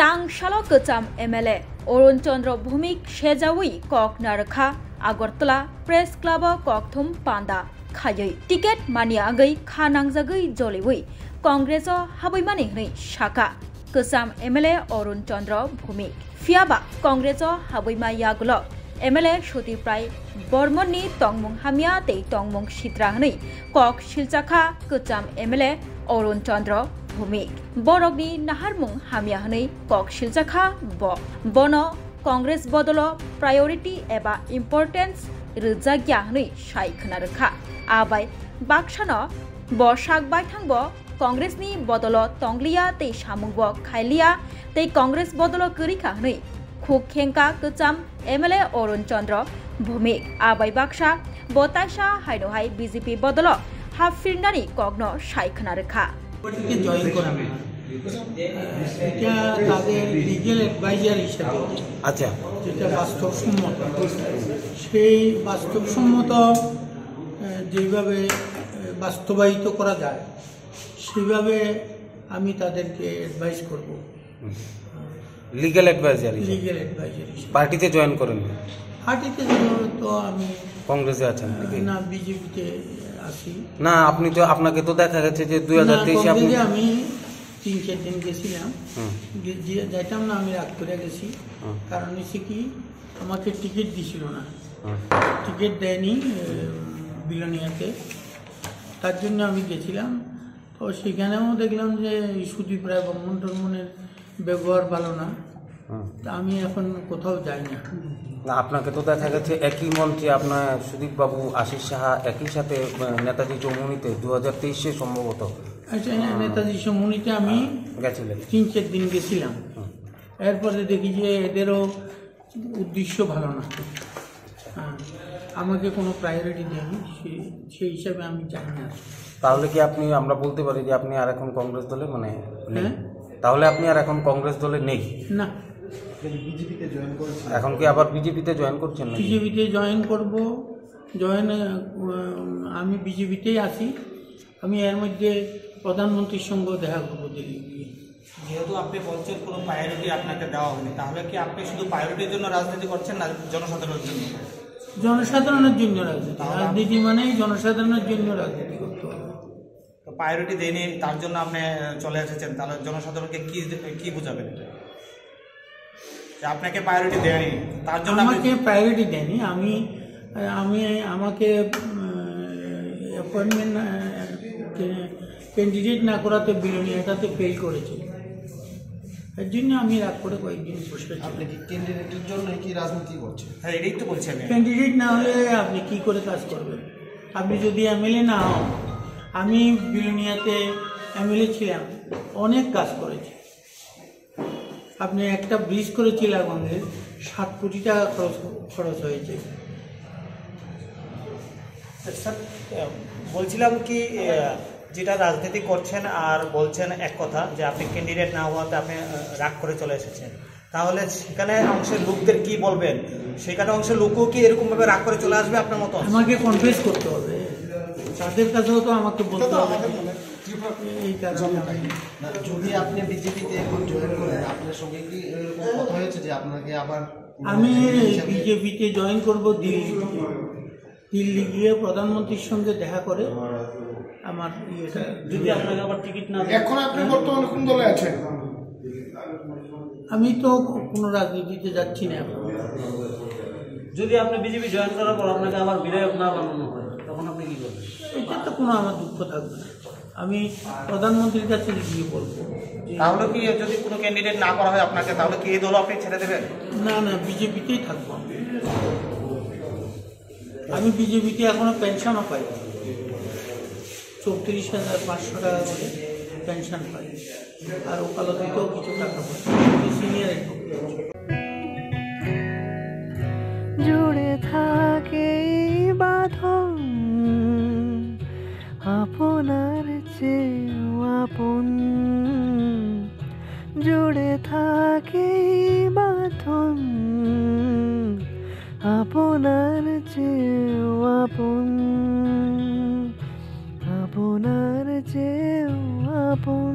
Tangshalo Kacham MLA Orun Chandra Bhumik Shejawi Kok Narakha Agartala Press Club Kokthum Panda Khayai Ticket Maniagai Khanangzagai Joliwi Congress Habimani Shaka Kasam MLA Orun Chandra Bhumik Fiaba Congress Habima Yagulo MLA Shoti Prai Bormoni Tongmung Hamia Te Tongmung Shitrahni Kok Shilchakha Kacham MLA Orun Chandra Bhumik Borogni Naharmung Hamiahani Kok Shilchakha Bo Bono Congress Bodolo Priority Eba Importance Rizagyahni Shaikhanarkha Abai Bakshano Bo Shakbai Thangbo Congress ni Bodolo Tonglia Te Shamungbo Khailia Te Congress Bodolo Kurikahni Khukhenka Kacham MLA Orun Chandra Bhumik Abai Baksha Botaisha Haidohai BJP Bodolo Hafirnani Kogno Shaikhanarkha join করা না এটা তাদের legal adviser হিসেবে আচ্ছা যেটা বাস্তবসম্মত সেই বাস্তবসম্মত যেভাবে বাস্তবায়িত করা যায় সেভাবে আমি তাদেরকে অ্যাডভাইস করব লিগ্যাল অ্যাডভাইজার পার্টিতে জয়েন করেন পার্টিতে তো আমি কংগ্রেসে আছেন না বিজেপিতে আছি না আপনি তো আপনাকে তো দেখা গেছে যে 2023 আপনি আমি 3-4 দিন গেছিলাম যেতাম না আমি রাগ করে গেছি কারণ হচ্ছে কি আমাকে টিকিট দিছিল না টিকিট দেয়নি বিলোনিয়াতে তার জন্য আমি গেছিলাম তো সেখানেও দেখলাম যে সুদীপ রায় বর্মনের ব্যবহার ভালো না আমি এখন কোথাও যাই না আপনাকে তো দেখা গেছে একই মঞ্চে আপনার সুদীপ বাবু আশিস সাহা একই সাথে নেতাজি চৌমুহনীতে 2023 সম্ভবত নেতাজি চৌমুহনীতে আমি গেছিলেন 3-4 দিন গেছিলাম এরপরে দেখি যে এদেরও উদ্দেশ্য ভালো না আমাকে কোনো প্রায়োরিটি দেয়নি সেই হিসাবে আমি চাই না তাহলে কি আপনি আমরা বলতে পারি যে আপনি আর এখন কংগ্রেস দলে মানে তাহলে আপনি আর এখন কংগ্রেস দলে নেই না বিজেপিতে জয়েন করছেন এখন কি আবার বিজেপিতে জয়েন করছেন না বিজেপিতে জয়েন করব আমি বিজেপিতেই আছি আমি এর মধ্যে প্রধানমন্ত্রীর সঙ্গে দেখা করব দিল্লি গিয়ে যেহেতু আপনি বলছেন কোনো প্রায়োরিটি আপনাকে দেওয়া হয়নি তাহলে কি আপনি শুধু প্রায়োরিটির জন্য রাজনীতি করছেন না জনসাধারণের জন্য জনসাধারণের জন্য রাজনীতি মানেই জনসাধারণের জন্য রাজনীতি করতে হবে প্রায়োরিটি দেয়নি তার জন্য আপনি চলে এসেছেন তাহলে জনসাধারণকে কি বুঝাবেন আপনাকে প্রায়োরিটি দেয়নি তার জন্য আমাকে প্রায়োরিটি দেয়নি আমাকে অ্যাপয়েন্টমেন্ট ক্যান্ডিডেট না করাতে বিলোনিয়াটাতে ফেল করেছে এর জন্য আমি রাগ করে কয়েকদিন বসে আপনি কি ক্যান্ডিডেটের জন্য কি রাজনীতি করছেন হ্যাঁ এটাই তো বলছি আমি ক্যান্ডিডেট না হলে আপনি কি করে কাজ করবেন আপনি যদি এমএলএ না হন আমি বিলোনিয়াতে এমএলএ ছিলাম অনেক কাজ করেছি আপনি একটা ব্রিজ করেছি লাগঙ্গে 7 কোটি টাকা খরচ হয়েছে স্যার বলছিলাম কি যেটা রাজনীতি করছেন আর বলছেন এক কথা যে আপনি ক্যান্ডিডেট না হওয়াতে আপনি রাগ করে চলে এসেছেন তাহলে সেখানে অংশের লোকদের কি বলবেন সেখানে অংশের লোকও কি এরকমভাবে রাগ করে চলে আসবে আপনার মতো আমাকে কনফেস করতে হবে তাদের কাছেও তো আমাকে বলতে হবে এই কারণে যদি আপনি বিজেপিতে এখন জয়েন করেন আপনার সঙ্গে কি এরকম কথা হয়েছে যে আপনাকে আবার আমি বিজেপিতে জয়েন করব দিল্লি গিয়ে প্রধানমন্ত্রীর সঙ্গে দেখা করে আমার ইয়েটা যদি আপনাকে আবার টিকিট না এখন আপনি বর্তমানে কোন দলে আছেন আমি তো কোনো রাজনীতিতে যাচ্ছি না এখন যদি আপনি বিজেপি জয়েন করার পর আপনাকে আবার বিধায়ক না বানানো হয় তখন আপনি কি করবেন এটা তো কোনো আমার দুঃখ থাকবে না আমি প্রধানমন্ত্রীর কাছে গিয়ে বলবো তাহলে কি যদি কোনো ক্যান্ডিডেট না করা হয় আপনাকে তাহলে কি এই দল আপনি ছেড়ে দেবেন না বিজেপিতেই থাকবো আমি বিজেপিতে এখনো পেনশনও পাই 34,500 টাকা করে পেনশন পাই আর ওকালতিতেও কিছু টাকা পাই সিনিয়র জুড়ে থাকে বাঁধন আপনার চেয়েও আপন জুড়ে থাকে বাঁধন আপনার চেয়েও আপন আপনার চেয়েও আপন